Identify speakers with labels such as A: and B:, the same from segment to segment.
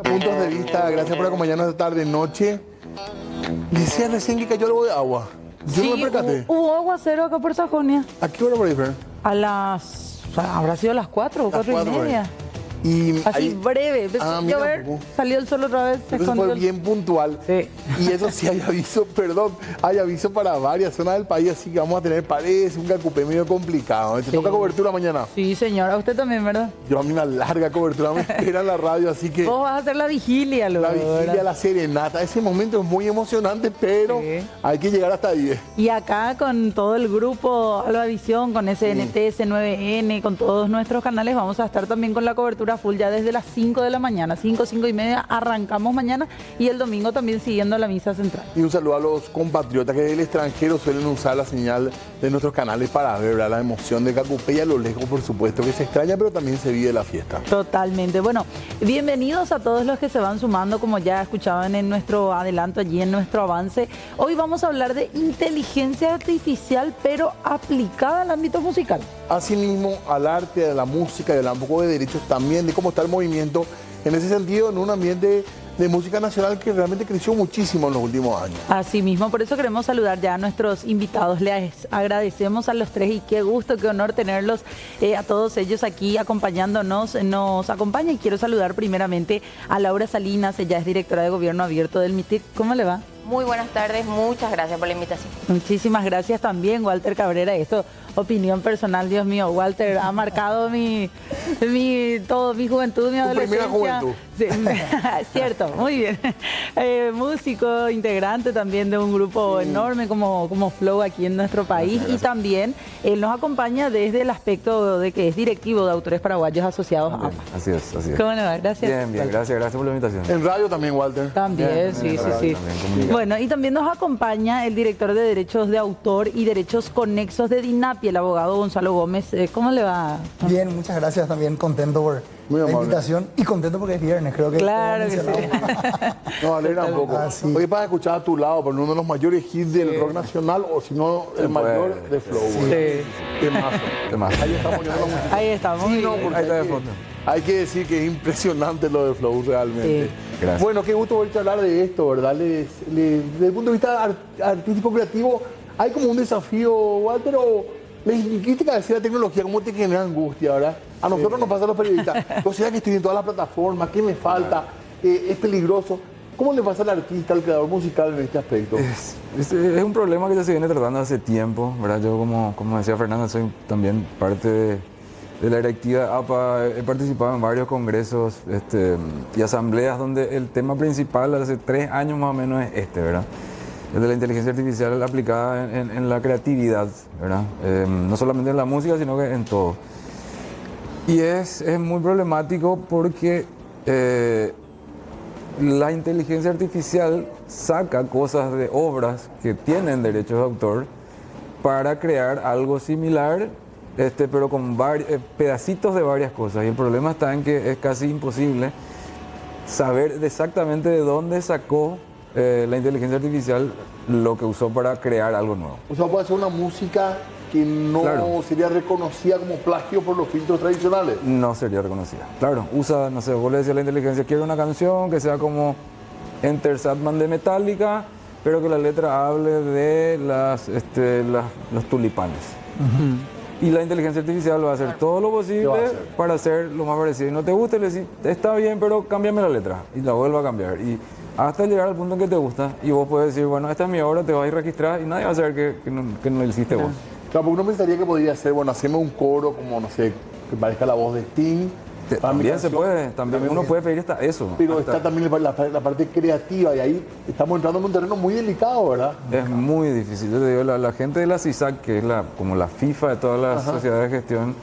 A: Puntos de vista, gracias por acompañarnos esta tarde, noche. Decía recién que cayó algo de agua. Yo no me percaté.
B: Hubo aguacero acá por Sajonia.
A: ¿A qué hora por ahí, Fer?
B: A las... O sea, habrá sido las 4 o 4:30.
A: Y
B: así
A: ahí,
B: breve. Empezó a llover, salió el sol otra vez.
A: Entonces fue bien puntual.
B: Sí.
A: Y eso sí hay aviso, hay aviso para varias zonas del país, así que vamos a tener, parece, un Cacupé medio complicado. ¿Te toca cobertura mañana?
B: Sí, señora. Usted también, ¿verdad?
A: Yo a mí una larga cobertura me espera en la radio, así que...
B: Vos vas a hacer la vigilia,
A: La vigilia, la serenata. Ese momento es muy emocionante, pero hay que llegar hasta 10.
B: Y acá con todo el grupo Albavisión, con SNT, C9N, con todos nuestros canales, vamos a estar también con la cobertura full ya desde las 5 de la mañana. 5:30 arrancamos mañana y el domingo también siguiendo la misa central.
A: Y un saludo a los compatriotas que del extranjero suelen usar la señal de nuestros canales para ver, ¿verdad?, la emoción de Cacupé y a lo lejos, por supuesto, que se extraña, pero también se vive la fiesta.
B: Totalmente. Bueno, bienvenidos a todos los que se van sumando, como ya escuchaban en nuestro adelanto allí, en nuestro avance. Hoy vamos a hablar de inteligencia artificial, pero aplicada al ámbito musical.
A: Asimismo, al arte, a la música, y un poco de derechos también, de cómo está el movimiento en ese sentido, en un ambiente de música nacional que realmente creció muchísimo en los últimos años.
B: Así mismo, por eso queremos saludar ya a nuestros invitados. Les agradecemos a los tres y qué gusto, qué honor tenerlos a todos ellos aquí acompañándonos. Nos acompaña y quiero saludar primeramente a Laura Salinas, ella es directora de Gobierno Abierto del MITIC. ¿Cómo le va?
C: Muy buenas tardes, muchas gracias por la invitación.
B: Muchísimas gracias también, Walter Cabrera. Esto, opinión personal, Dios mío, Walter ha marcado toda mi juventud, mi adolescencia.
A: Tu primera juventud.
B: Sí, cierto, muy bien. Músico, integrante también de un grupo enorme como Flow aquí en nuestro país. Gracias. Y también él nos acompaña desde el aspecto de que es directivo de Autores Paraguayos Asociados a APA.
D: Así es.
B: ¿Cómo le va? Gracias.
D: Bien, gracias por la invitación.
A: En radio también, Walter.
B: También, sí. Bueno, y también nos acompaña el director de Derechos de Autor y Derechos Conexos de DINAPI, el abogado Gonzalo Gómez. ¿Cómo le va?
E: Bien, muchas gracias. También contento por la invitación y contento porque es viernes, creo que...
B: Claro que sí.
A: No, alegra un poco.
E: Sí.
A: Hoy para escuchar a tu lado, por uno de los mayores hits del rock nacional, o si no, el mayor de Flow.
B: Sí.
D: Temazo.
A: Ahí estamos poniendo la música.
B: Ahí estamos.
A: Sí, no, porque
D: Ahí está de fondo.
A: hay que decir que es impresionante lo de Flow realmente.
B: Sí.
D: Gracias.
A: Bueno, qué gusto volver a hablar de esto, ¿verdad? Desde el punto de vista artístico creativo, ¿hay como un desafío, Walter, o les crítica decir la tecnología, cómo te genera angustia, ¿verdad? A nosotros nos pasa a los periodistas. O sea que estoy en todas las plataformas, ¿qué me falta? Es peligroso. ¿Cómo le pasa al artista, al creador musical en este aspecto?
D: Es un problema que ya se viene tratando hace tiempo, ¿verdad? Yo, como decía Fernanda, soy también parte de la directiva APA. He participado en varios congresos y asambleas donde el tema principal hace 3 años más o menos es ¿verdad? El de la inteligencia artificial aplicada en la creatividad, ¿verdad? No solamente en la música, sino que en todo. Y es muy problemático porque la inteligencia artificial saca cosas de obras que tienen derechos de autor para crear algo similar, pero con pedacitos de varias cosas. Y el problema está en que es casi imposible saber exactamente de dónde sacó la inteligencia artificial lo que usó para crear algo nuevo.
A: O sea, puede ser una música que no sería reconocida como plagio por los filtros tradicionales.
D: No sería reconocida. Claro, usa, no sé, vos le decís a la inteligencia, quiero una canción que sea como Enter Sandman de Metallica, pero que la letra hable de los tulipanes. Y la inteligencia artificial va a hacer todo lo posible para hacer lo más parecido. Y no te gusta, le decís, está bien, pero cámbiame la letra. Y la vuelve a cambiar. Y hasta llegar al punto en que te gusta. Y vos puedes decir, bueno, esta es mi obra, te vas a ir a registrar y nadie va a saber que no lo hiciste vos.
A: Claro, porque uno pensaría que podría ser, bueno, hacerme un coro como, no sé, que parezca la voz de Sting.
D: También se puede, también uno puede pedir hasta eso.
A: Pero está también la parte creativa y ahí estamos entrando en un terreno muy delicado, ¿verdad?
D: Es muy difícil. Yo te digo, la gente de la CISAC, que es como la FIFA de todas las sociedades de gestión,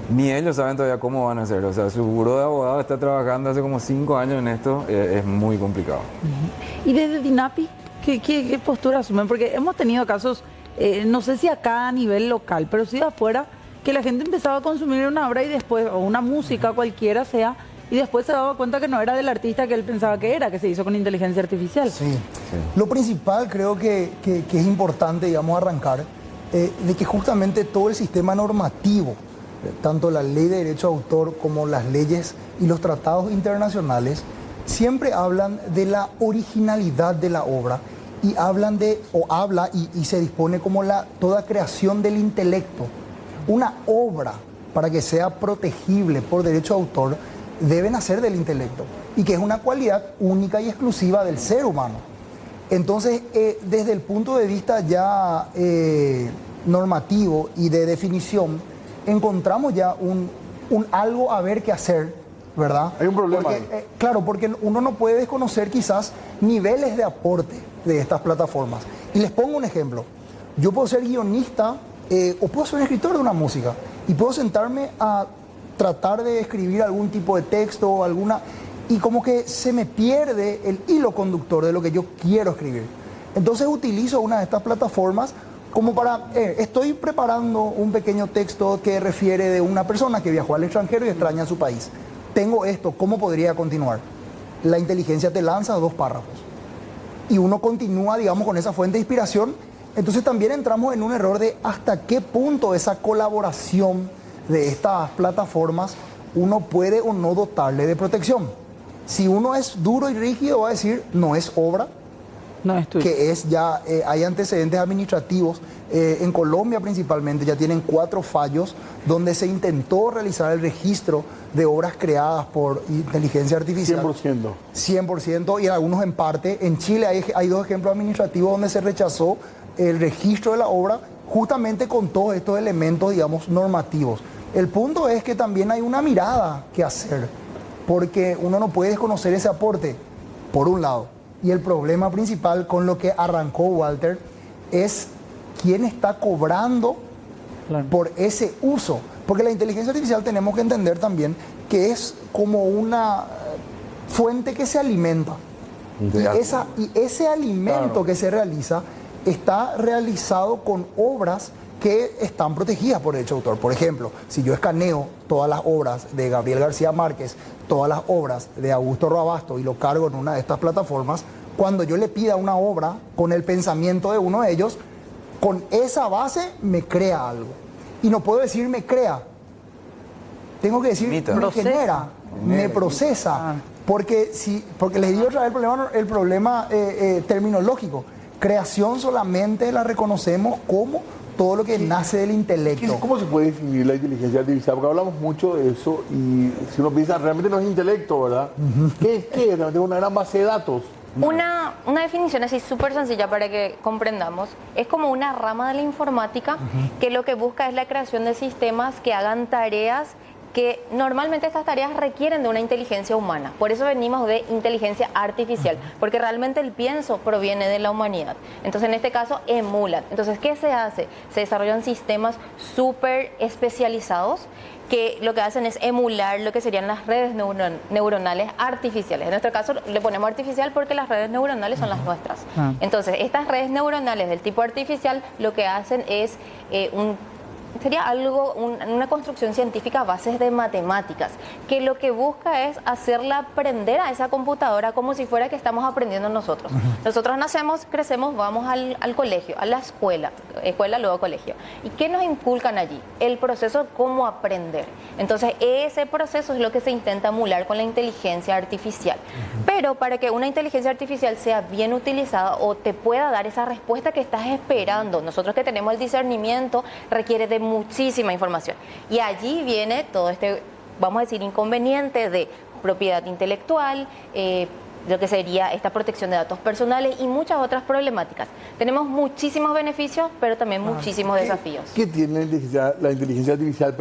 D: ni ellos saben todavía cómo van a hacer. O sea, su buró de abogados está trabajando hace como 5 años en esto, es muy complicado.
B: ¿Y desde DINAPI qué postura asumen? Porque hemos tenido casos, no sé si acá a nivel local, pero sí de afuera, que la gente empezaba a consumir una obra y después, o una música cualquiera sea, y después se daba cuenta que no era del artista que él pensaba que era, que se hizo con inteligencia artificial.
E: Sí. Lo principal creo que es importante, digamos, arrancar, de que justamente todo el sistema normativo tanto la ley de derecho de autor como las leyes y los tratados internacionales siempre hablan de la originalidad de la obra y hablan de, o habla y se dispone como toda creación del intelecto. Una obra, para que sea protegible por derecho de autor, debe nacer del intelecto y que es una cualidad única y exclusiva del ser humano. Entonces, desde el punto de vista ya normativo y de definición, encontramos ya un algo a ver qué hacer, ¿verdad?
A: Hay un problema.
E: Porque, claro, porque uno no puede desconocer quizás niveles de aporte de estas plataformas. Y les pongo un ejemplo. Yo puedo ser guionista o puedo ser un escritor de una música y puedo sentarme a tratar de escribir algún tipo de texto o alguna... y como que se me pierde el hilo conductor de lo que yo quiero escribir. Entonces utilizo una de estas plataformas como para... estoy preparando un pequeño texto que refiere de una persona que viajó al extranjero y extraña su país. Tengo esto, ¿cómo podría continuar? La inteligencia te lanza 2 párrafos. Y uno continúa, digamos, con esa fuente de inspiración. Entonces también entramos en un error de hasta qué punto esa colaboración de estas plataformas uno puede o no dotarle de protección. Si uno es duro y rígido, va a decir, no es obra,
B: No es tuyo.
E: que es ya, hay antecedentes administrativos, en Colombia principalmente, ya tienen 4 fallos donde se intentó realizar el registro de obras creadas por inteligencia artificial.
A: 100%.
E: 100% y algunos en parte. En Chile hay 2 ejemplos administrativos donde se rechazó el registro de la obra justamente con todos estos elementos, digamos, normativos. El punto es que también hay una mirada que hacer, porque uno no puede desconocer ese aporte, por un lado. Y el problema principal con lo que arrancó Walter es quién está cobrando por ese uso. Porque la inteligencia artificial tenemos que entender también que es como una fuente que se alimenta. Y ese alimento que se realiza está realizado con obras que están protegidas por derecho de autor. Por ejemplo, si yo escaneo todas las obras de Gabriel García Márquez, todas las obras de Augusto Roabasto y lo cargo en una de estas plataformas, cuando yo le pida una obra con el pensamiento de uno de ellos, con esa base me crea algo. Y no puedo decir me crea, tengo que decir me genera, me procesa. Porque les digo otra vez el problema terminológico. Creación solamente la reconocemos como todo lo que nace del intelecto.
A: ¿Cómo se puede definir la inteligencia artificial? Porque hablamos mucho de eso y si uno piensa, realmente no es intelecto, ¿verdad? ¿Qué es? Realmente es una gran base de datos.
C: Una definición así súper sencilla para que comprendamos, es como una rama de la informática que lo que busca es la creación de sistemas que hagan tareas que normalmente estas tareas requieren de una inteligencia humana. Por eso venimos de inteligencia artificial, porque realmente el pienso proviene de la humanidad. Entonces, en este caso, emulan. Entonces, ¿qué se hace? Se desarrollan sistemas súper especializados que lo que hacen es emular lo que serían las redes neuronales artificiales. En nuestro caso le ponemos artificial porque las redes neuronales son las nuestras. Entonces, estas redes neuronales del tipo artificial lo que hacen es sería una construcción científica a bases de matemáticas, que lo que busca es hacerla aprender a esa computadora como si fuera que estamos aprendiendo nosotros. Nosotros nacemos, crecemos, vamos al colegio, a la escuela luego colegio. ¿Y qué nos inculcan allí? El proceso de cómo aprender. Entonces, ese proceso es lo que se intenta emular con la inteligencia artificial. Pero para que una inteligencia artificial sea bien utilizada o te pueda dar esa respuesta que estás esperando, nosotros que tenemos el discernimiento, requiere de muchísima información. Y allí viene todo este, vamos a decir, inconveniente de propiedad intelectual, lo que sería esta protección de datos personales y muchas otras problemáticas. Tenemos muchísimos beneficios, pero también muchísimos desafíos.
A: ¿Qué tiene la inteligencia artificial,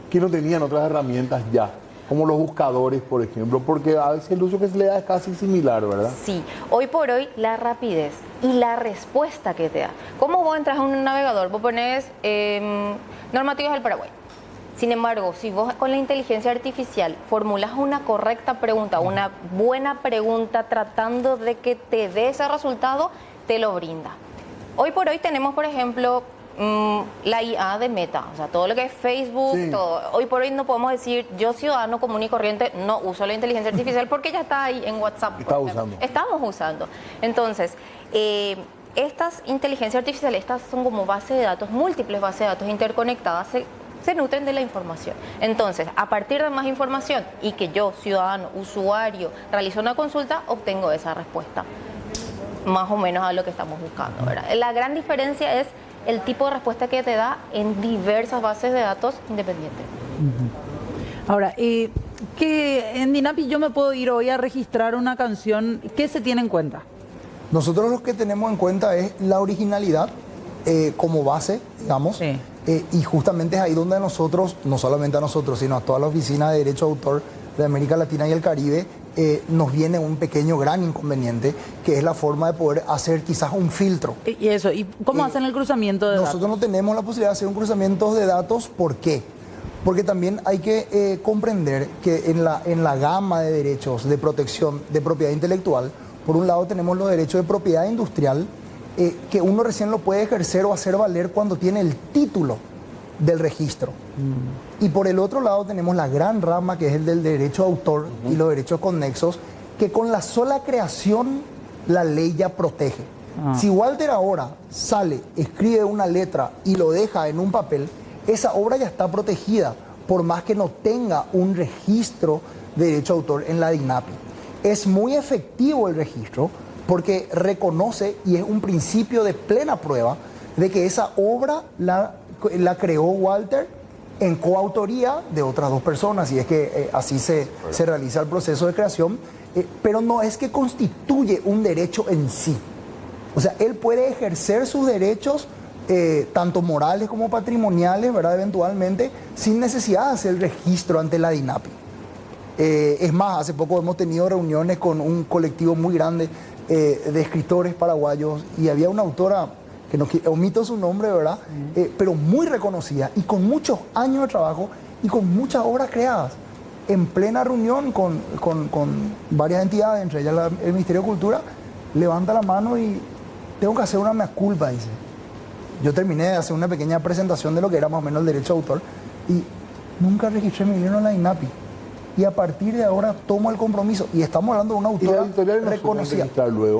A: que no tenían otras herramientas ya? Como los buscadores, por ejemplo, porque a veces el uso que se le da es casi similar, ¿verdad?
C: Sí, hoy por hoy la rapidez y la respuesta que te da. ¿Cómo vos entras a un navegador? Vos pones normativas del Paraguay. Sin embargo, si vos con la inteligencia artificial formulas una correcta pregunta, una buena pregunta tratando de que te dé ese resultado, te lo brinda. Hoy por hoy tenemos, por ejemplo, la IA de Meta, o sea, todo lo que es Facebook, sí. Todo. Hoy por hoy no podemos decir, yo ciudadano común y corriente no uso la inteligencia artificial porque ya está ahí en WhatsApp. Estamos usando. Entonces, estas inteligencias artificiales, estas son como bases de datos, múltiples bases de datos interconectadas, se nutren de la información. Entonces, a partir de más información y que yo, ciudadano, usuario, realizo una consulta, obtengo esa respuesta. Más o menos a lo que estamos buscando, ¿verdad? La gran diferencia es el tipo de respuesta que te da en diversas bases de datos independientes.
B: Ahora, que en Dinapi yo me puedo ir hoy a registrar una canción, ¿qué se tiene en cuenta?
E: Nosotros lo que tenemos en cuenta es la originalidad como base, digamos,
B: Sí.
E: Y justamente es ahí donde a nosotros, no solamente a nosotros, sino a toda la oficina de Derecho de Autor de América Latina y el Caribe, nos viene un pequeño gran inconveniente, que es la forma de poder hacer quizás un filtro.
B: Y eso, ¿y cómo hacen el cruzamiento de
E: Nosotros
B: datos?
E: no tenemos la posibilidad de hacer un cruzamiento de datos. ¿Por qué? Porque también hay que comprender que en la gama de derechos de protección de propiedad intelectual, por un lado tenemos los derechos de propiedad industrial, que uno recién lo puede ejercer o hacer valer cuando tiene el título del registro. Y por el otro lado tenemos la gran rama, que es el del derecho de autor y los derechos conexos, que con la sola creación la ley ya protege. Si Walter ahora sale, escribe una letra y lo deja en un papel, esa obra ya está protegida, por más que no tenga un registro de derecho de autor en la DINAPI. Es muy efectivo el registro porque reconoce, y es un principio de plena prueba, de que esa obra la creó Walter en coautoría de otras dos personas, y es que así se realiza el proceso de creación, pero no es que constituye un derecho en sí. O sea, él puede ejercer sus derechos, tanto morales como patrimoniales, ¿verdad? Eventualmente, sin necesidad de hacer el registro ante la DINAPI. Es más, hace poco hemos tenido reuniones con un colectivo muy grande de escritores paraguayos, y había una autora, que no omito su nombre, ¿verdad? Pero muy reconocida y con muchos años de trabajo y con muchas obras creadas. En plena reunión con varias entidades, entre ellas el Ministerio de Cultura, levanta la mano y tengo que hacer una mea culpa, dice. Yo terminé de hacer una pequeña presentación de lo que era más o menos el derecho de autor y nunca registré mi libro en la DINAPI. Y a partir de ahora tomo el compromiso. Y estamos hablando de una autora reconocida.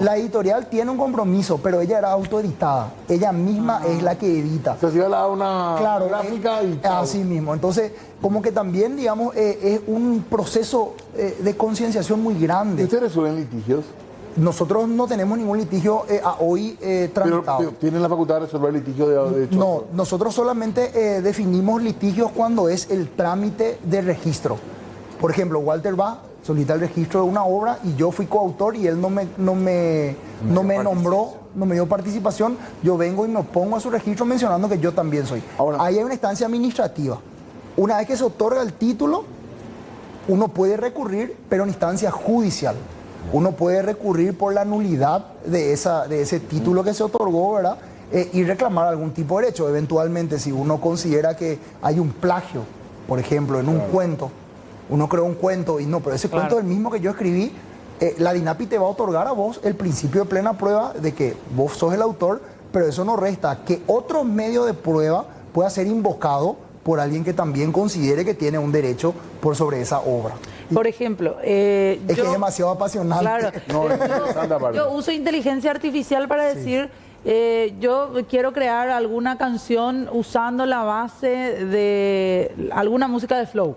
E: La editorial tiene un compromiso, pero ella era autoeditada. Ella misma es la que edita.
A: Se hacía una gráfica y chao.
E: Así mismo. Entonces, como que también, digamos, es un proceso de concienciación muy grande.
A: ¿Y ustedes resuelven litigios?
E: Nosotros no tenemos ningún litigio hoy tramitado.
A: Pero ¿tienen la facultad de resolver litigios de hecho?
E: No, nosotros solamente definimos litigios cuando es el trámite de registro. Por ejemplo, Walter va, solicita el registro de una obra y yo fui coautor y él no me nombró, no me dio participación. Yo vengo y me opongo a su registro mencionando que yo también soy.
A: Ahora,
E: ahí hay una instancia administrativa. Una vez que se otorga el título, uno puede recurrir, pero en instancia judicial. Uno puede recurrir por la nulidad de ese título que se otorgó, ¿verdad? Y reclamar algún tipo de derecho. Eventualmente, si uno considera que hay un plagio, por ejemplo, en un cuento, uno creó un cuento y no, pero ese cuento es el mismo que yo escribí, la DINAPI te va a otorgar a vos el principio de plena prueba de que vos sos el autor, pero eso no resta que otro medio de prueba pueda ser invocado por alguien que también considere que tiene un derecho por sobre esa obra.
B: Por ejemplo,
E: que es demasiado apasionante.
B: Claro, yo uso inteligencia artificial para decir, yo quiero crear alguna canción usando la base de alguna música de Flow.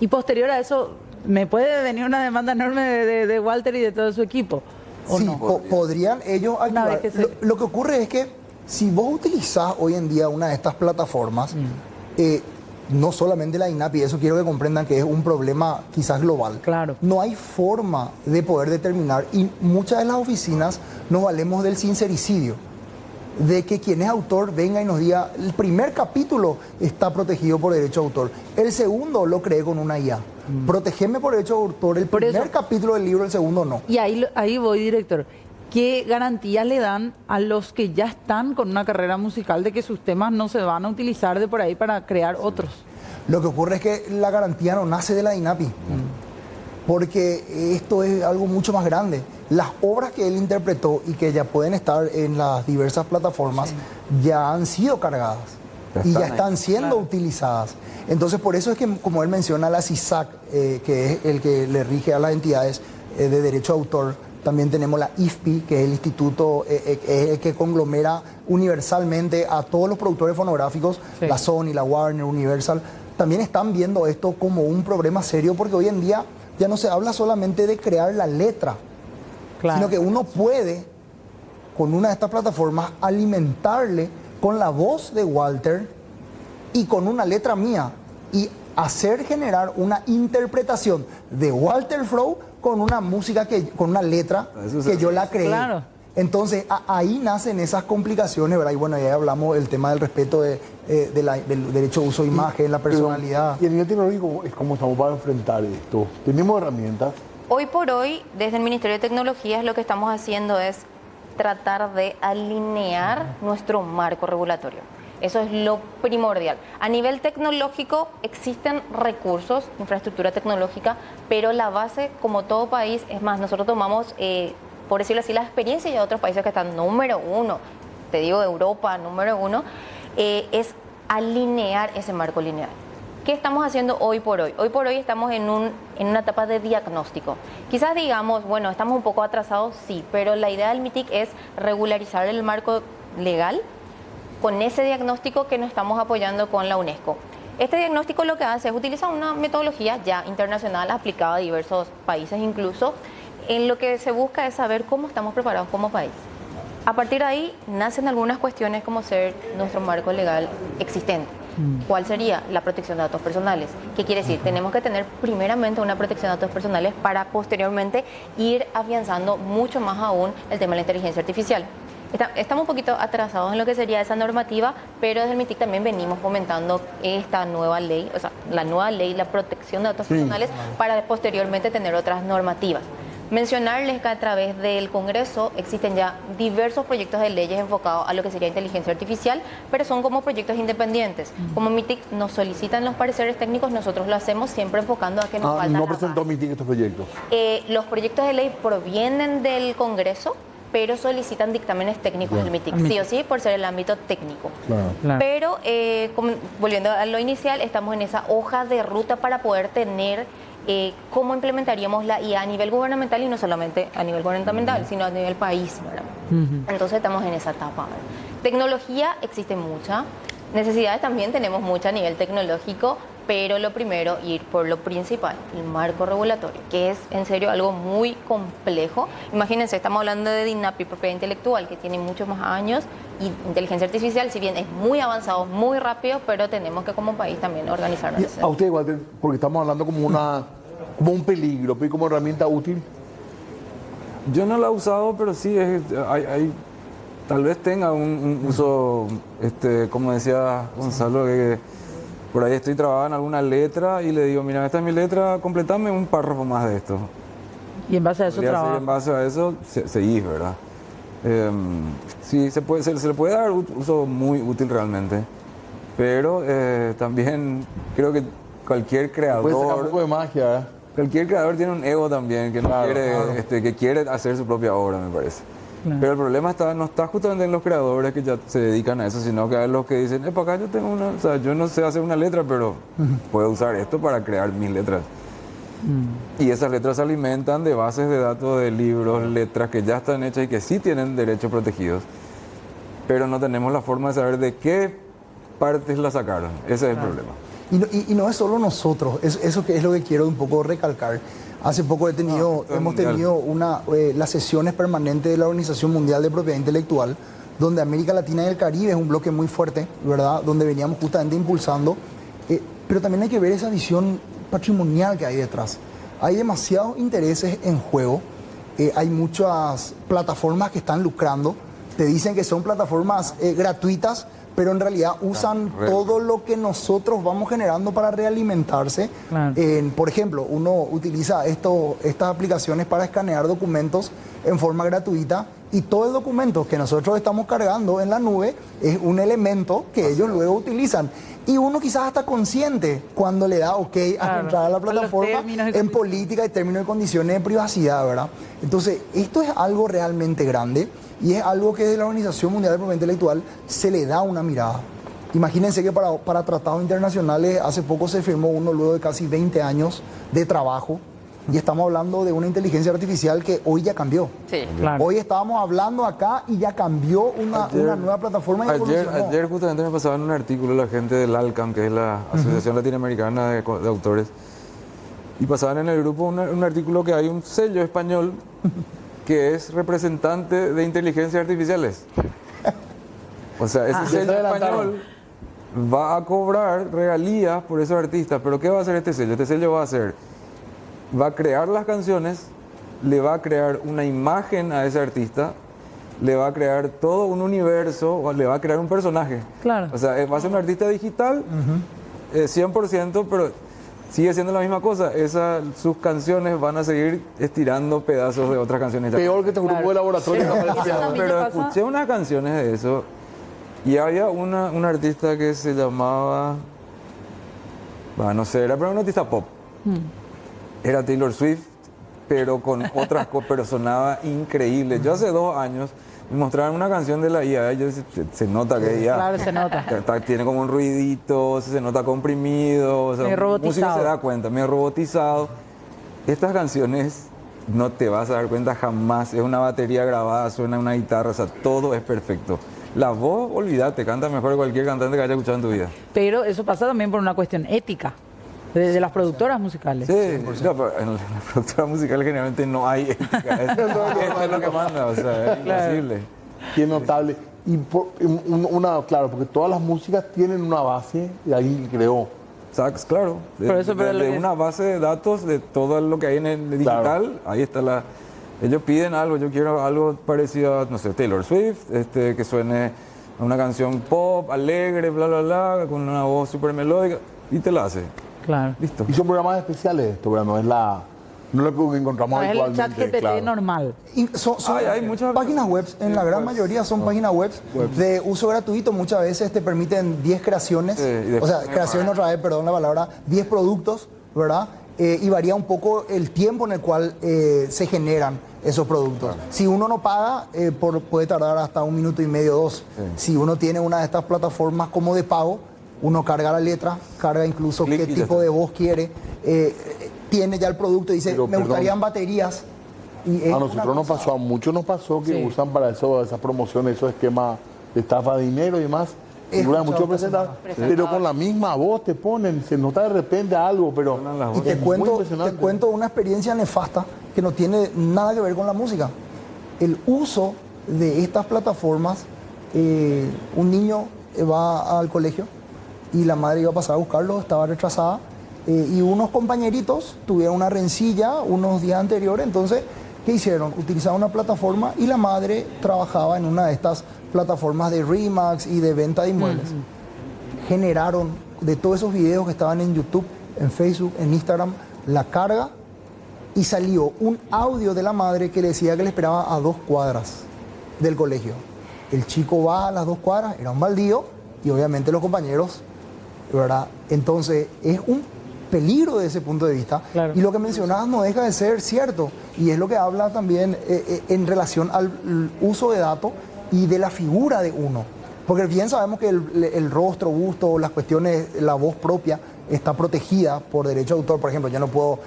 B: Y posterior a eso, ¿me puede venir una demanda enorme de Walter y de todo su equipo?
E: Sí,
B: no?
E: podrían ellos activar. Lo que ocurre es que si vos utilizás hoy en día una de estas plataformas, no solamente la DINAPI, eso quiero que comprendan que es un problema quizás global.
B: Claro.
E: No hay forma de poder determinar, y muchas de las oficinas nos valemos del sincericidio, de que quien es autor venga y nos diga, el primer capítulo está protegido por derecho de autor, el segundo lo creé con una IA. Protegeme por derecho de autor, el primer capítulo del libro, el segundo no.
B: Y ahí voy, director. ¿Qué garantías le dan a los que ya están con una carrera musical de que sus temas no se van a utilizar de por ahí para crear otros?
E: Lo que ocurre es que la garantía no nace de la DINAPI, porque esto es algo mucho más grande. Las obras que él interpretó y que ya pueden estar en las diversas plataformas ya han sido cargadas y ya están siendo utilizadas. Entonces, por eso es que, como él menciona, la CISAC, que es el que le rige a las entidades de derecho de autor También tenemos la IFPI, que es el instituto que conglomera universalmente a todos los productores fonográficos,
B: Sí.
E: la Sony, la Warner, Universal. También están viendo esto como un problema serio porque hoy en día ya no se habla solamente de crear la letra,
B: Claro.
E: sino que uno puede, con una de estas plataformas, alimentarle con la voz de Walter y con una letra mía y hacer generar una interpretación de Walter Flow con una música, con una letra
D: Eso
E: que
D: sí.
E: yo la creé.
B: Claro.
E: Entonces ahí nacen esas complicaciones, ¿verdad? Y bueno, ya hablamos del tema del respeto del derecho de uso de imagen, la personalidad.
A: Y a nivel tecnológico, es como estamos para enfrentar esto. Tenemos herramientas.
C: Hoy por hoy, desde el Ministerio de Tecnologías, lo que estamos haciendo es tratar de alinear nuestro marco regulatorio. Eso es lo primordial. A nivel tecnológico existen recursos, infraestructura tecnológica, pero la base, como todo país, es más, nosotros tomamos, por decirlo así, la experiencia de otros países que están número uno, te digo Europa, número uno, es alinear ese marco lineal. ¿Qué estamos haciendo hoy por hoy? Hoy por hoy estamos en una etapa de diagnóstico. Quizás digamos, bueno, estamos un poco atrasados, sí, pero la idea del MITIC es regularizar el marco legal con ese diagnóstico que nos estamos apoyando con la UNESCO. Este diagnóstico lo que hace es utilizar una metodología ya internacional aplicada a diversos países incluso, en lo que se busca es saber cómo estamos preparados como país. A partir de ahí nacen algunas cuestiones como ser nuestro marco legal existente. ¿Cuál sería? La protección de datos personales. ¿Qué quiere decir? Tenemos que tener primeramente una protección de datos personales para posteriormente ir afianzando mucho más aún el tema de la inteligencia artificial. Estamos un poquito atrasados en lo que sería esa normativa, pero desde el MITIC también venimos fomentando esta nueva ley, o sea, la nueva ley, la protección de datos personales, para posteriormente tener otras normativas. Mencionarles que a través del Congreso existen ya diversos proyectos de leyes enfocados a lo que sería inteligencia artificial, pero son como proyectos independientes. Como MITIC nos solicitan los pareceres técnicos, nosotros lo hacemos siempre enfocando a que nos falta
A: No
C: la
A: presentó
C: base.
A: MITIC estos proyectos.
C: Los proyectos de ley provienen del Congreso, pero solicitan dictámenes técnicos del MITIC, sí o sí, por ser el ámbito técnico.
A: Claro.
C: Pero, volviendo a lo inicial, estamos en esa hoja de ruta para poder tener cómo implementaríamos la IA a nivel gubernamental y no solamente a nivel gubernamental, sino a nivel país, ¿verdad? Entonces estamos en esa etapa. ¿Verdad? Tecnología existe mucha, necesidades también tenemos mucha a nivel tecnológico, pero lo primero, ir por lo principal, el marco regulatorio, que es en serio algo muy complejo. Imagínense, estamos hablando de DINAPI, propiedad intelectual, que tiene muchos más años, y inteligencia artificial, si bien es muy avanzado, muy rápido, pero tenemos que como país también organizarnos.
A: A usted, Walter, porque estamos hablando como un peligro, pero como herramienta útil.
D: Yo no la he usado, pero sí tal vez tenga un uso, como decía Gonzalo, que por ahí estoy trabajando en alguna letra y le digo, mira, esta es mi letra, completame un párrafo más de esto.
B: Y en base a eso
D: Podría ser
B: trabajo.
D: en base a eso, seguís, ¿verdad? Sí, se le puede dar uso muy útil realmente, pero también creo que cualquier
A: Puede sacar un
D: creador...
A: poco de magia, ¿verdad?
D: Cualquier creador tiene un ego también, que, que quiere hacer su propia obra, me parece.
B: Claro.
D: Pero el problema no está justamente en los creadores que ya se dedican a eso, sino que en los que dicen, para acá yo tengo una, o sea, yo no sé hacer una letra, pero puedo usar esto para crear mis letras. Y esas letras se alimentan de bases de datos, de libros, letras que ya están hechas y que sí tienen derechos protegidos. Pero no tenemos la forma de saber de qué partes la sacaron. Ese es el problema.
E: Y no es solo nosotros, eso que es lo que quiero un poco recalcar. Hace poco hemos tenido las sesiones permanentes de la Organización Mundial de Propiedad Intelectual, donde América Latina y el Caribe es un bloque muy fuerte, ¿verdad? Donde veníamos justamente impulsando. Pero también hay que ver esa visión patrimonial que hay detrás. Hay demasiados intereses en juego, hay muchas plataformas que están lucrando, te dicen que son plataformas gratuitas, pero en realidad usan todo lo que nosotros vamos generando para realimentarse.
B: Claro.
E: Por ejemplo, uno utiliza estas aplicaciones para escanear documentos en forma gratuita y todo el documento que nosotros estamos cargando en la nube es un elemento que ellos luego utilizan. Y uno quizás está consciente cuando le da OK a entrar a la plataforma en política y términos y condiciones de privacidad, ¿verdad? Entonces, esto es algo realmente grande y es algo que desde la Organización Mundial de Propiedad Intelectual se le da una mirada. Imagínense que para tratados internacionales hace poco se firmó uno luego de casi 20 años de trabajo Y estamos hablando de una inteligencia artificial que hoy ya cambió.
C: Sí.
B: Claro.
E: Hoy estábamos hablando acá y ya cambió una nueva plataforma y evolucionó.
D: Ayer justamente me pasaba en un artículo la gente del ALCAM, que es la Asociación Latinoamericana de Autores, y pasaban en el grupo un artículo que hay un sello español que es representante de inteligencias artificiales. O sea, ese sello español va a cobrar regalías por esos artistas, pero ¿qué va a hacer este sello? Este sello va a crear las canciones, le va a crear una imagen a ese artista, le va a crear todo un universo, o le va a crear un personaje.
B: Claro.
D: O sea, va a ser un artista digital, 100%, pero sigue siendo la misma cosa. Sus canciones van a seguir estirando pedazos de otras canciones.
A: Peor que este grupo de laboratorio.
B: Eso también
D: Pero
B: pasa.
D: escuché unas canciones de eso y había un artista que se llamaba, no sé, era pero un artista pop. Era Taylor Swift, pero con otras cosas, pero sonaba increíble. Yo hace 2 años me mostraron una canción de la IA, se nota que IA
B: Claro, se nota.
D: tiene como un ruidito, se nota comprimido, o sea,
B: Medio robotizado.
D: música se da cuenta, medio robotizado. Estas canciones no te vas a dar cuenta jamás, es una batería grabada, suena una guitarra, o sea, todo es perfecto. La voz, olvídate, canta mejor que cualquier cantante que haya escuchado en tu vida.
B: Pero eso pasa también por una cuestión ética de las productoras musicales.
D: Sí, no, pero en la productora musical generalmente no hay ética. Esto es lo que manda, o sea, es imposible.
A: Qué notable. Y claro, porque todas las músicas tienen una base de alguien que creó.
D: Sax, claro.
B: Pero eso, pero
D: de una base de datos de todo lo que hay en el digital,
A: Claro.
D: ahí está ellos piden algo, yo quiero algo parecido a, no sé, Taylor Swift, que suene a una canción pop, alegre, bla, bla, bla, con una voz súper melódica, y te la hace.
B: Claro.
D: Listo.
A: Y son programas especiales esto, ¿verdad? No es lo que encontramos
B: No es el
A: habitualmente.
B: chat GPT
A: claro.
B: normal.
E: Y son
D: Hay muchas
E: páginas web, en la gran
D: webs.
E: mayoría son páginas web de uso gratuito. Muchas veces te permiten 10 creaciones,
D: Sí, y después-
E: o sea, creaciones otra vez, perdón la palabra, 10 productos, ¿verdad? Y varía un poco el tiempo en el cual se generan esos productos. Si uno no paga, puede tardar hasta 1 minuto y medio, 2. Si uno tiene una de estas plataformas como de pago, uno carga la letra, carga incluso
D: Clic
E: qué
D: y ya
E: tipo
D: está.
E: de voz quiere, tiene ya el producto y dice,
A: Pero,
E: me
A: perdón.
E: gustarían baterías. Y es
A: A
E: una
A: nosotros nos
E: cosa-
A: pasó, a muchos nos pasó que
B: Sí.
A: usan para eso, esas promociones, esos esquemas de estafa de dinero y demás.
E: He
A: Dura
E: escuchado
A: mucho presentar, pero con la misma voz te ponen, se nota de repente algo, pero
D: Suenan las
E: Y
D: voces.
E: te
A: es muy
E: cuento,
A: impresionante.
E: te cuento una experiencia nefasta que no tiene nada que ver con la música. El uso de estas plataformas, un niño va al colegio y la madre iba a pasar a buscarlo, estaba retrasada, y unos compañeritos tuvieron una rencilla unos días anteriores, entonces, ¿qué hicieron? Utilizaron una plataforma y la madre trabajaba en una de estas plataformas de Remax y de venta de inmuebles. Generaron de todos esos videos que estaban en YouTube, en Facebook, en Instagram, la carga y salió un audio de la madre que le decía que le esperaba a 2 cuadras del colegio. El chico va a las 2 cuadras, era un baldío y obviamente los compañeros, ¿verdad? Entonces es un peligro desde ese punto de vista.
B: Claro.
E: Y lo que mencionabas no deja de ser cierto y es lo que habla también en relación al uso de datos y de la figura de uno. Porque bien sabemos que el rostro, gusto, las cuestiones, la voz propia está protegida por derecho de autor. Por ejemplo, yo no puedo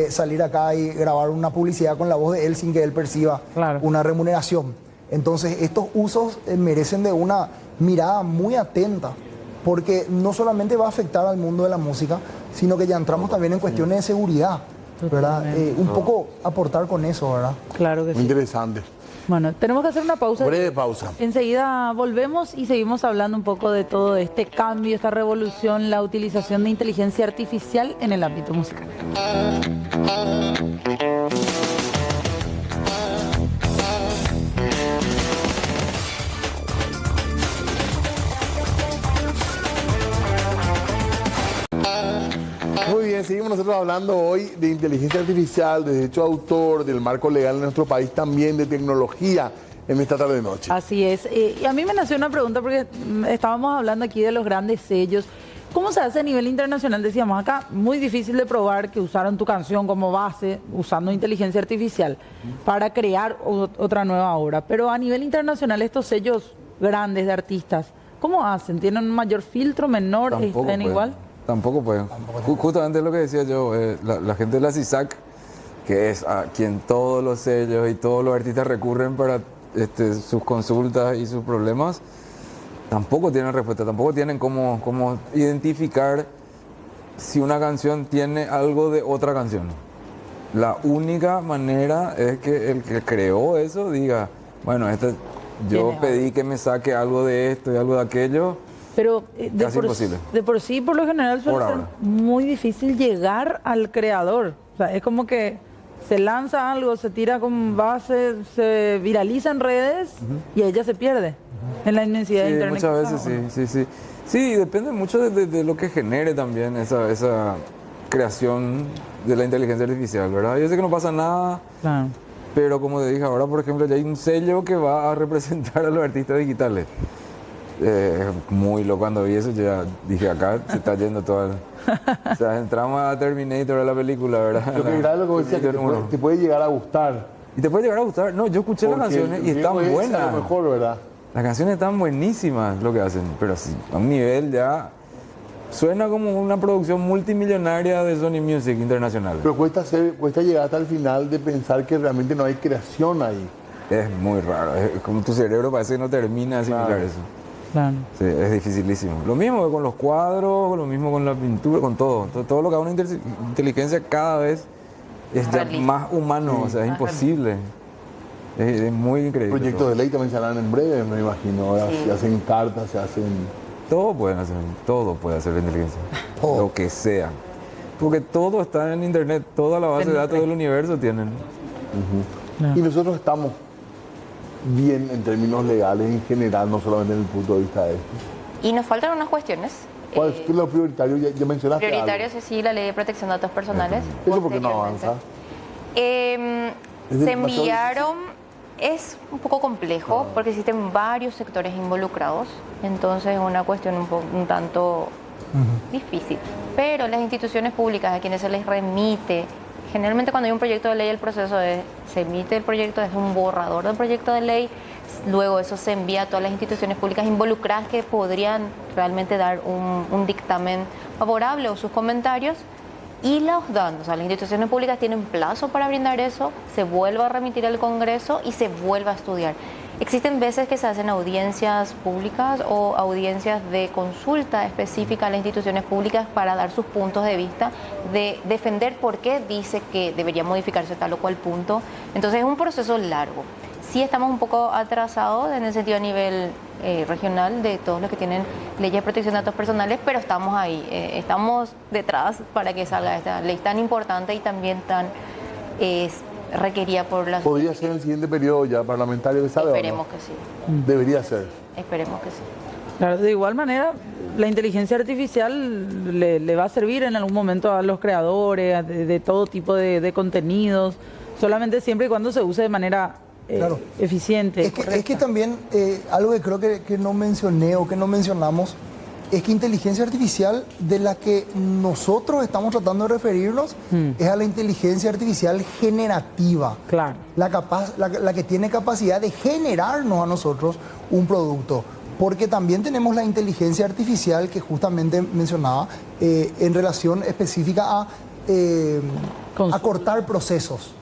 E: salir acá y grabar una publicidad con la voz de él sin que él perciba
B: Claro.
E: una remuneración. Entonces, estos usos merecen de una mirada muy atenta, porque no solamente va a afectar al mundo de la música, sino que ya entramos también en cuestiones de seguridad, ¿verdad?
B: Totalmente.
E: Un poco aportar con eso, ¿verdad?
B: Claro que
A: muy
B: sí.
A: interesante.
B: Bueno, tenemos que hacer una pausa.
A: Breve pausa.
B: Enseguida volvemos y seguimos hablando un poco de todo este cambio, esta revolución, la utilización de inteligencia artificial en el ámbito musical.
A: Muy bien, seguimos nosotros hablando hoy de inteligencia artificial, de derecho de autor, del marco legal en nuestro país, también de tecnología en esta tarde noche.
B: Así es. Y a mí me nació una pregunta porque estábamos hablando aquí de los grandes sellos. ¿Cómo se hace a nivel internacional? Decíamos acá, muy difícil de probar que usaron tu canción como base usando inteligencia artificial para crear otra nueva obra. Pero a nivel internacional estos sellos grandes de artistas, ¿cómo hacen? ¿Tienen un mayor filtro, menor? ¿Están igual?
D: Tampoco pueden. Justamente lo que decía yo, la gente de la CISAC que es a quien todos los sellos y todos los artistas recurren para sus consultas y sus problemas, tampoco tienen respuesta, tampoco tienen cómo identificar si una canción tiene algo de otra canción. La única manera es que el que creó eso diga, bueno, yo pedí que me saque algo de esto y algo de aquello.
B: Pero
D: casi imposible.
B: de por sí, por lo general, suele ser muy difícil llegar al creador. O sea, es como que se lanza algo, se tira con base, se viraliza en redes y ella se pierde en la inmensidad de internet.
D: Muchas veces sí. Sí, depende mucho de lo que genere también esa creación de la inteligencia artificial, ¿verdad? Yo sé que no pasa nada,
B: Claro.
D: pero como te dije ahora, por ejemplo, ya hay un sello que va a representar a los artistas digitales. Muy loco cuando vi eso, yo ya dije, acá se está yendo todo el... O sea, entramos a Terminator, a la película, ¿verdad?
A: Lo que era lo que decía, que te puede llegar a gustar.
D: ¿Y te puede llegar a gustar? No, yo escuché las canciones y están buenas.
A: A lo mejor, ¿verdad?
D: Las canciones están buenísimas lo que hacen, pero sí, a un nivel ya... Suena como una producción multimillonaria de Sony Music Internacional.
A: Pero cuesta llegar hasta el final de pensar que realmente no hay creación ahí.
D: Es muy raro, es como tu cerebro parece que no termina de asimilar eso.
B: Claro.
D: Sí, es dificilísimo. Lo mismo con los cuadros, lo mismo con la pintura, con todo. Todo lo que haga una inteligencia cada vez es ya más humano, o sea, es imposible. Es muy increíble.
A: Proyectos de ley también se harán en breve, me imagino. Ahora se hacen cartas, se hacen...
D: Todo puede hacer la inteligencia, lo que sea. Porque todo está en internet, toda la base de datos del universo tienen.
B: No.
A: Y nosotros estamos bien en términos legales en general, no solamente desde el punto de vista de esto.
C: Y nos faltan unas cuestiones.
A: ¿Cuál es lo prioritario? Ya mencionaste
C: Prioritarios
A: algo.
C: es sí la ley de protección de datos personales.
A: ¿Eso por qué no avanza?
C: Se enviaron... Es un poco complejo porque existen varios sectores involucrados, entonces es una cuestión un tanto difícil. Pero las instituciones públicas a quienes se les remite, generalmente cuando hay un proyecto de ley el proceso se emite el proyecto, es un borrador del proyecto de ley, luego eso se envía a todas las instituciones públicas involucradas que podrían realmente dar un dictamen favorable o sus comentarios. Y los dan, o sea, las instituciones públicas tienen plazo para brindar eso, se vuelve a remitir al Congreso y se vuelve a estudiar. Existen veces que se hacen audiencias públicas o audiencias de consulta específica a las instituciones públicas para dar sus puntos de vista, de defender por qué dice que debería modificarse tal o cual punto. Entonces es un proceso largo. Sí estamos un poco atrasados en el sentido a nivel regional de todos los que tienen leyes de protección de datos personales, pero estamos ahí, estamos detrás para que salga esta ley tan importante y también tan requerida por las...
A: ¿Podría ser en el siguiente periodo ya parlamentario que sabe?
C: Esperemos que sí.
A: Debería ser.
C: Esperemos que sí.
B: Claro, de igual manera, la inteligencia artificial le va a servir en algún momento a los creadores de todo tipo de contenidos, solamente siempre y cuando se use de manera eficiente.
E: Es que también algo que creo que no mencioné o que no mencionamos es que inteligencia artificial de la que nosotros estamos tratando de referirnos es a la inteligencia artificial generativa.
B: Claro.
E: La que tiene capacidad de generarnos a nosotros un producto. Porque también tenemos la inteligencia artificial que justamente mencionaba en relación específica a acortar procesos.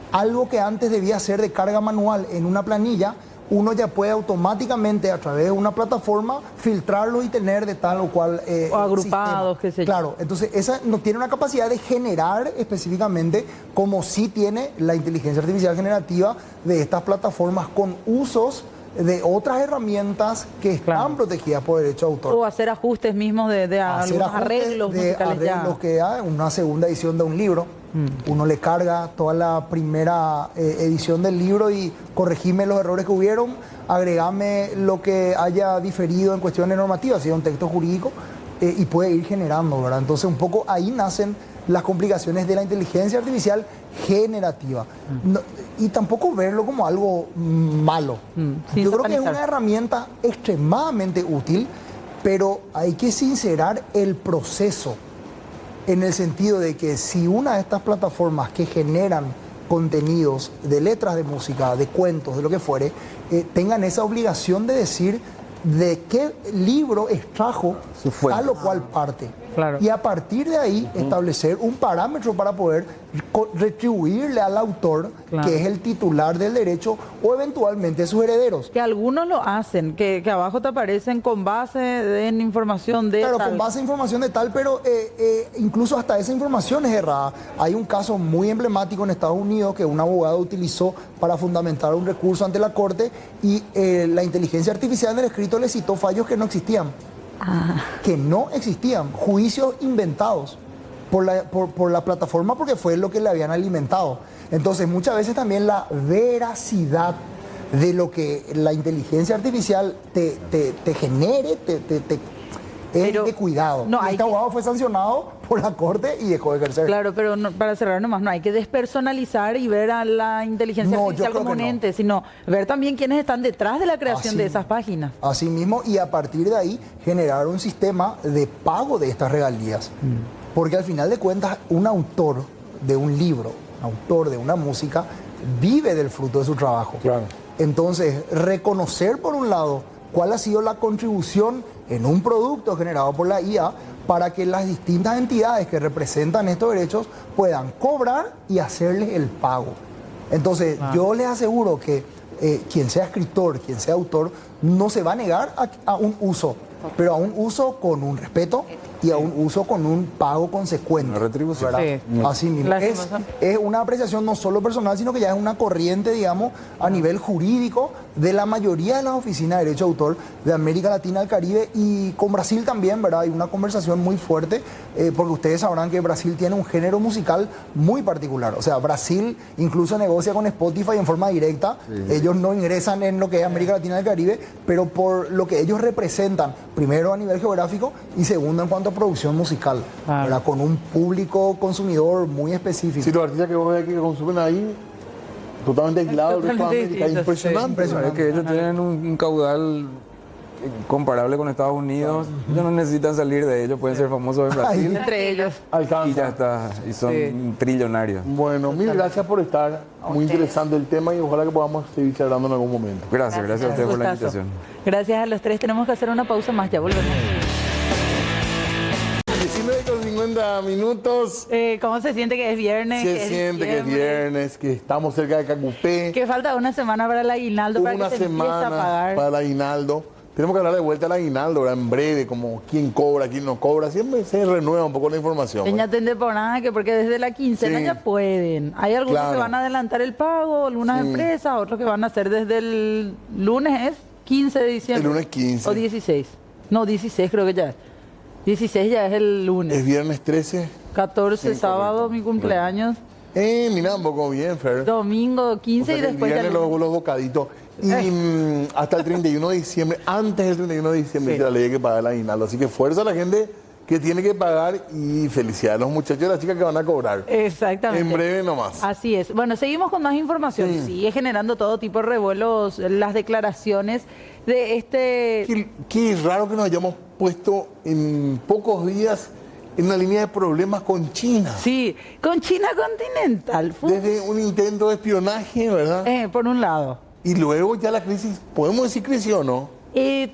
E: Algo que antes debía ser de carga manual en una planilla, uno ya puede automáticamente a través de una plataforma filtrarlo y tener de tal o cual
B: o agrupados, qué sé yo.
E: Claro, entonces esa no tiene una capacidad de generar específicamente como sí tiene la inteligencia artificial generativa de estas plataformas con usos de otras herramientas que están protegidas por derecho de autor.
B: O hacer ajustes mismos de algunos arreglos musicales
E: arreglos que hay, una segunda edición de un libro. Uno le carga toda la primera edición del libro y corregime los errores que hubieron, agregame lo que haya diferido en cuestiones normativas, si es un texto jurídico, y puede ir generando, ¿verdad? Entonces un poco ahí nacen las complicaciones de la inteligencia artificial generativa. Y tampoco verlo como algo malo. Yo creo que es una herramienta extremadamente útil, pero hay que sincerar el proceso, en el sentido de que si una de estas plataformas que generan contenidos de letras de música, de cuentos, de lo que fuere, tengan esa obligación de decir de qué libro extrajo tal o cual parte.
B: Claro.
E: Y a partir de ahí establecer un parámetro para poder retribuirle al autor,
B: Claro.
E: que es el titular del derecho, o eventualmente sus herederos.
B: Que algunos lo hacen, que abajo te aparecen con base en información de
E: Claro,
B: tal.
E: con base en información de tal, pero incluso hasta esa información es errada. Hay un caso muy emblemático en Estados Unidos que un abogado utilizó para fundamentar un recurso ante la corte y la inteligencia artificial en el escrito le citó fallos que no existían. Que no existían, juicios inventados por la plataforma porque fue lo que le habían alimentado. Entonces muchas veces también la veracidad de lo que la inteligencia artificial te genere, es
B: Pero
E: de cuidado.
B: no,
E: Y
B: hay
E: este
B: que-
E: abogado fue sancionado por la corte y dejó de ejercer.
B: Claro, pero para cerrar nomás, no hay que despersonalizar y ver a la inteligencia
E: No, yo
B: artificial
E: creo
B: como un
E: que no.
B: ente, sino ver también quiénes están detrás de la creación
E: Así
B: de
E: mismo.
B: esas páginas.
E: Así mismo, y a partir de ahí generar un sistema de pago de estas regalías. Porque al final de cuentas, un autor de un libro, un autor de una música, vive del fruto de su trabajo.
A: Claro.
E: Entonces, reconocer por un lado cuál ha sido la contribución en un producto generado por la IA para que las distintas entidades que representan estos derechos puedan cobrar y hacerles el pago. Entonces, yo les aseguro que quien sea escritor, quien sea autor, no se va a negar a un uso, pero a un uso con un respeto y a un uso con un pago consecuente.
D: Una retribución.
E: ¿Verdad?
B: Sí.
E: Así mismo.
B: Lástima.
E: Es una apreciación no solo personal, sino que ya es una corriente, digamos, a nivel jurídico de la mayoría de las oficinas de derecho de autor de América Latina, el Caribe y con Brasil también, ¿verdad? Hay una conversación muy fuerte, porque ustedes sabrán que Brasil tiene un género musical muy particular. O sea, Brasil incluso negocia con Spotify en forma directa. Ellos no ingresan en lo que es América Latina y el Caribe, pero por lo que ellos representan, primero a nivel geográfico y segundo en cuanto a producción musical,
B: Claro.
E: ¿verdad? Con un público consumidor muy específico.
A: Si los artistas que vos ves que consumen ahí, totalmente aislados del resto de
B: Totalmente
A: América,
B: distintos,
A: impresionante.
D: Es que ellos tienen un caudal comparable con Estados Unidos. Ellos no necesitan salir de ellos, pueden ser famosos en Brasil
B: Entre ellos.
A: Alcanza.
D: y ya está. Y son
B: Sí.
D: trillonarios.
A: Bueno, mil gracias por estar. Muy interesante el tema y ojalá que podamos seguir charlando en algún momento.
D: Gracias a ustedes por la
B: Gustazo.
D: invitación.
B: Gracias a los tres. Tenemos que hacer una pausa más, ya volvemos.
A: 19:50 minutos.
B: ¿Cómo se siente que es viernes?
A: Se
B: es
A: siente que es
B: diciembre?
A: viernes, que estamos cerca de Cacupé.
B: Que falta una semana para el aguinaldo, para
A: Una
B: que se empiece a
A: semana
B: pagar.
A: para el aguinaldo. Tenemos que hablar de vuelta al aguinaldo, ¿verdad? En breve, como quién cobra, quién no cobra. Siempre se renueva un poco la información.
B: Peña
A: ¿verdad?
B: tende por nada, que porque desde la quincena
A: Sí.
B: ya pueden. Hay algunos
A: Claro.
B: que van a adelantar el pago, algunas
A: Sí.
B: empresas, otros que van a hacer desde el lunes, ¿es? 15 de diciembre.
A: El lunes 15.
B: O 16. No, 16 creo que ya es. 16 ya es el lunes.
A: Es viernes 13.
B: 14
A: Sí,
B: sábado,
A: correcto.
B: mi cumpleaños.
A: Mira, un poco bien, Fer.
B: Domingo 15
A: O sea
B: y
A: que el
B: después ya
A: viernes
B: el lunes.
A: los bocaditos. Y hasta el 31 de diciembre, antes del 31 de diciembre,
B: Sí.
A: dice la ley que pagar el aguinaldo. Así que fuerza a la gente que tiene que pagar y felicidades a los muchachos y las chicas que van a cobrar.
B: Exactamente.
A: En breve nomás.
B: Así es. Bueno, seguimos con más información.
A: Sí.
B: Sigue generando todo tipo de revuelos las declaraciones de este...
A: Qué raro que nos hayamos puesto en pocos días en una línea de problemas con China.
B: Sí, con China continental.
A: Desde un intento de espionaje, ¿verdad?
B: Por un lado.
A: Y luego ya la crisis, ¿podemos decir crisis o no?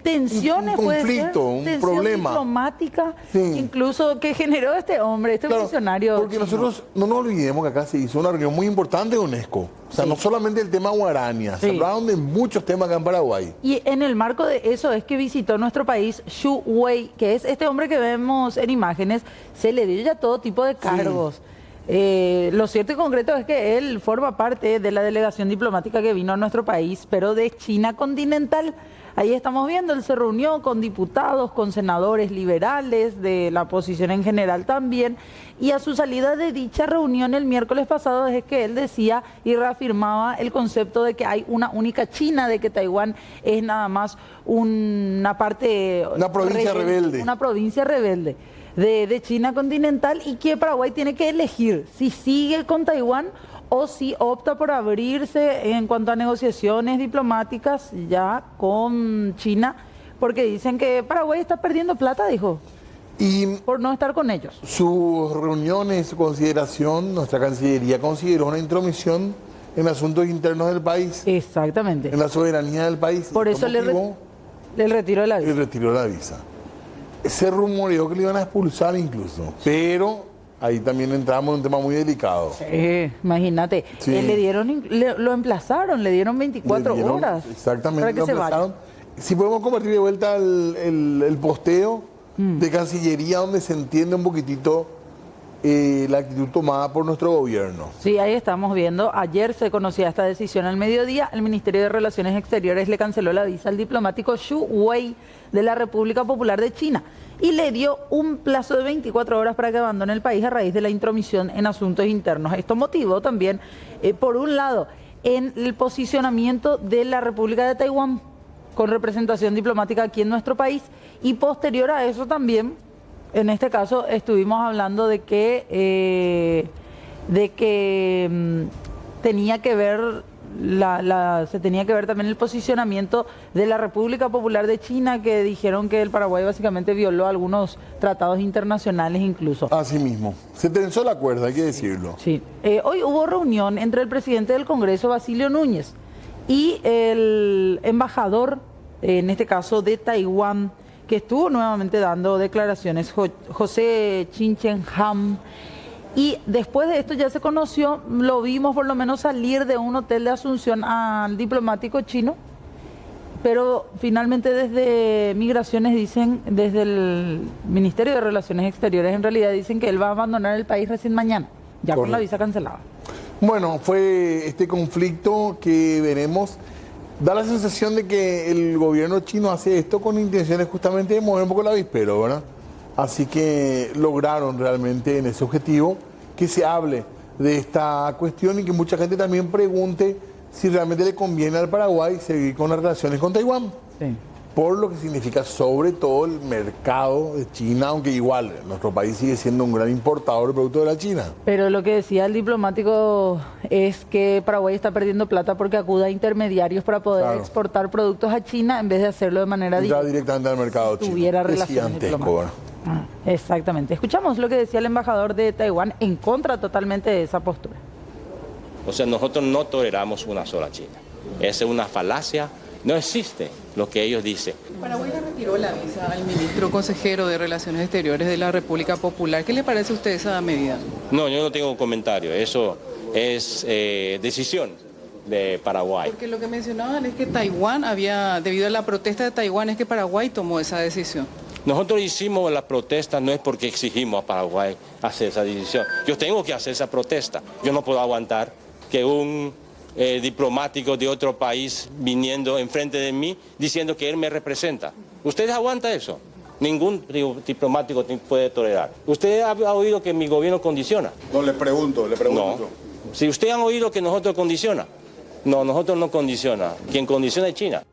B: Tensiones,
A: Un
B: puede
A: conflicto,
B: ser,
A: un
B: tensión
A: problema.
B: diplomática,
A: Sí.
B: incluso que generó este hombre, este
A: Claro,
B: funcionario.
A: porque
B: chino.
A: nosotros no nos olvidemos que acá se hizo una reunión muy importante de UNESCO. O sea,
B: Sí.
A: no solamente el tema guarania, se
B: Sí.
A: hablaron de muchos temas acá en Paraguay.
B: Y en el marco de eso es que visitó nuestro país Xu Wei, que es este hombre que vemos en imágenes, se le dio ya todo tipo de cargos. Lo cierto y concreto es que él forma parte de la delegación diplomática que vino a nuestro país, pero de China continental. Ahí estamos viendo, él se reunió con diputados, con senadores liberales, de la oposición en general también, y a su salida de dicha reunión el miércoles pasado es que él decía y reafirmaba el concepto de que hay una única China, de que Taiwán es nada más una parte...
A: Una provincia rebelde.
B: Una provincia rebelde de China continental y que Paraguay tiene que elegir si sigue con Taiwán o si opta por abrirse en cuanto a negociaciones diplomáticas ya con China, porque dicen que Paraguay está perdiendo plata, dijo,
A: Y
B: por no estar con ellos.
A: sus reuniones, su consideración, nuestra Cancillería consideró una intromisión en asuntos internos del país,
B: Exactamente.
A: en la soberanía del país.
B: Por
A: y
B: eso
A: motivó
B: le retiró la
A: el
B: visa.
A: retiro de la visa. Se rumoreó que le iban a expulsar incluso, pero ahí también entramos en un tema muy delicado.
B: Imagínate,
A: Sí.
B: lo emplazaron, le dieron 24
A: Le dieron-
B: horas.
A: Exactamente,
B: para que
A: lo
B: se vaya.
A: emplazaron. Si podemos compartir de vuelta el posteo de Cancillería, donde se entiende un poquitito la actitud tomada por nuestro gobierno.
B: Sí, ahí estamos viendo. Ayer se conocía esta decisión al mediodía. El Ministerio de Relaciones Exteriores le canceló la visa al diplomático Xu Wei de la República Popular de China y le dio un plazo de 24 horas para que abandone el país a raíz de la intromisión en asuntos internos. Esto motivó también, por un lado, en el posicionamiento de la República de Taiwán con representación diplomática aquí en nuestro país, y posterior a eso también, en este caso, estuvimos hablando de que tenía que ver se tenía que ver también el posicionamiento de la República Popular de China, que dijeron que el Paraguay básicamente violó algunos tratados internacionales incluso.
A: Así mismo. Se tensó la cuerda, hay que decirlo.
B: Sí. Hoy hubo reunión entre el presidente del Congreso, Basilio Núñez, y el embajador, en este caso de Taiwán, que estuvo nuevamente dando declaraciones, José Chinchenham. Y después de esto ya se conoció, lo vimos por lo menos salir de un hotel de Asunción al diplomático chino, pero finalmente desde Migraciones dicen, desde el Ministerio de Relaciones Exteriores en realidad dicen que él va a abandonar el país recién mañana, ya con la visa cancelada.
A: Bueno, fue este conflicto que veremos. Da la sensación de que el gobierno chino hace esto con intenciones justamente de mover un poco el avispero, ¿verdad? Así que lograron realmente en ese objetivo que se hable de esta cuestión y que mucha gente también pregunte si realmente le conviene al Paraguay seguir con las relaciones con Taiwán.
B: Sí.
A: Por lo que significa sobre todo el mercado de China, aunque igual nuestro país sigue siendo un gran importador de productos de la China.
B: Pero lo que decía el diplomático es que Paraguay está perdiendo plata porque acude a intermediarios para poder exportar productos a China en vez de hacerlo de manera
A: Entrar directamente al mercado chino.
B: tuviera
A: Es
B: relaciones
A: gigantesco,
B: diplomáticas.
A: ¿verdad?
B: Exactamente. Escuchamos lo que decía el embajador de Taiwán en contra totalmente de esa postura.
F: O sea, nosotros no toleramos una sola China. Esa es una falacia. No existe lo que ellos dicen.
G: Paraguay le retiró la visa al ministro consejero de Relaciones Exteriores de la República Popular. ¿Qué le parece a usted esa medida?
F: No, yo no tengo comentario. Eso es decisión de Paraguay.
G: Porque lo que mencionaban es que Taiwán debido a la protesta de Taiwán, es que Paraguay tomó esa decisión.
F: Nosotros hicimos la protesta no es porque exigimos a Paraguay hacer esa decisión. Yo tengo que hacer esa protesta. Yo no puedo aguantar que un diplomático de otro país viniendo enfrente de mí diciendo que él me representa. ¿Ustedes aguantan eso? Ningún diplomático puede tolerar. ¿Usted ha oído que mi gobierno condiciona?
H: No, le pregunto.
F: No. Si ustedes han oído que nosotros condiciona. No, nosotros no condiciona. Quien condiciona es China.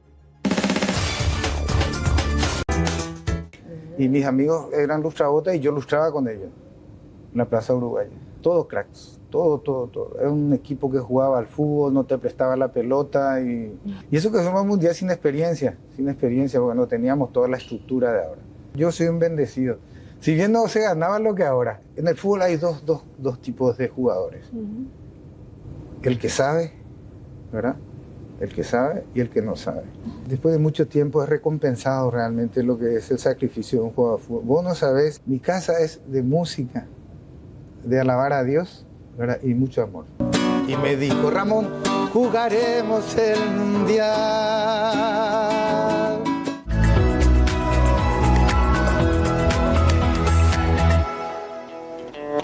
I: Y mis amigos eran lustrabotas y yo lustraba con ellos en la Plaza Uruguaya. Todos cracks, todo. Era un equipo que jugaba al fútbol, no te prestaba la pelota y eso que somos un mundial sin experiencia, porque no teníamos toda la estructura de ahora. Yo soy un bendecido. Si bien no se ganaba lo que ahora, en el fútbol hay dos tipos de jugadores. El que sabe, ¿verdad? El que sabe y el que no sabe. Después de mucho tiempo es recompensado realmente lo que es el sacrificio de un jugador de fútbol. Vos no sabés, mi casa es de música, de alabar a Dios, ¿verdad? Y mucho amor. Y me dijo, Ramón, jugaremos el mundial.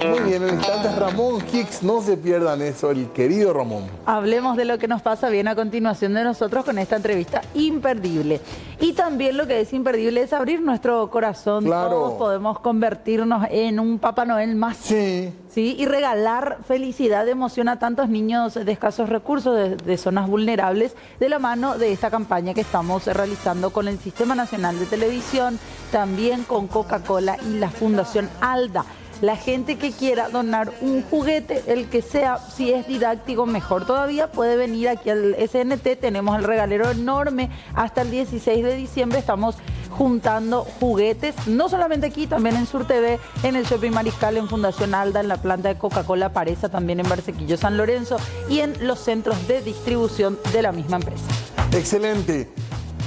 A: Muy bien, en instantes Ramón Hicks, no se pierdan eso, el querido Ramón.
B: Hablemos de lo que nos pasa bien a continuación de nosotros con esta entrevista imperdible. Y también lo que es imperdible es abrir nuestro corazón.
A: Claro.
B: Todos podemos convertirnos en un Papá Noel más.
A: Sí.
B: Sí, y regalar felicidad, emoción a tantos niños de escasos recursos, de zonas vulnerables, de la mano de esta campaña que estamos realizando con el Sistema Nacional de Televisión, también con Coca-Cola y la Fundación ALDA. La gente que quiera donar un juguete, el que sea, si es didáctico, mejor todavía, puede venir aquí al SNT. Tenemos el regalero enorme hasta el 16 de diciembre. Estamos juntando juguetes, no solamente aquí, también en Sur TV, en el Shopping Mariscal, en Fundación ALDA, en la planta de Coca-Cola Paresa, también en Barsequillo San Lorenzo y en los centros de distribución de la misma empresa.
A: Excelente.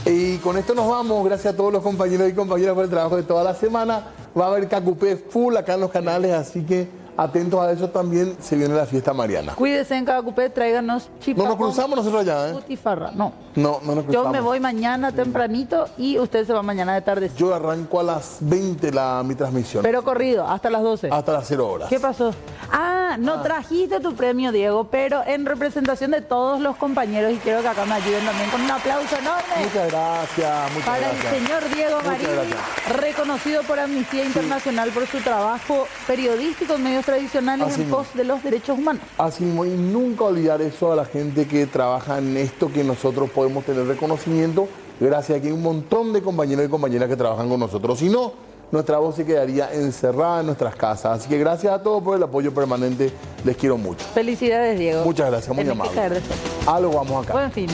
A: Y con esto nos vamos. Gracias a todos los compañeros y compañeras por el trabajo de toda la semana. Va a haber Cacupé full acá en los canales, así que atentos a eso también. Se viene la fiesta mariana.
B: Cuídense en Cacupé, tráiganos chipá.
A: No nos cruzamos nosotros allá, ¿eh?
B: Butifarra, no.
A: No nos cruzamos.
B: Yo me voy mañana tempranito y usted se va mañana de tarde.
A: Yo arranco a las 20 mi transmisión.
B: Pero corrido, hasta las 12.
A: Hasta las 0 horas.
B: ¿Qué pasó? No trajiste tu premio, Diego, pero en representación de todos los compañeros, y quiero que acá me ayuden también con un aplauso enorme.
A: Muchas gracias, muchas
B: Para
A: gracias.
B: el señor Diego
A: Muchas
B: Marín,
A: gracias.
B: reconocido por Amnistía Internacional por su trabajo periodístico en medios tradicionales
A: Así
B: en
A: mismo.
B: pos de los derechos humanos.
A: Así mismo, y nunca olvidar eso a la gente que trabaja en esto, que nosotros podemos tener reconocimiento gracias a que hay un montón de compañeros y compañeras que trabajan con nosotros. Si no, nuestra voz se quedaría encerrada en nuestras casas. Así que gracias a todos por el apoyo permanente. Les quiero mucho.
B: Felicidades, Diego.
A: Muchas gracias, muy
B: Tenés que
A: amable.
B: caer después.
A: Algo vamos acá.
B: Buen fin de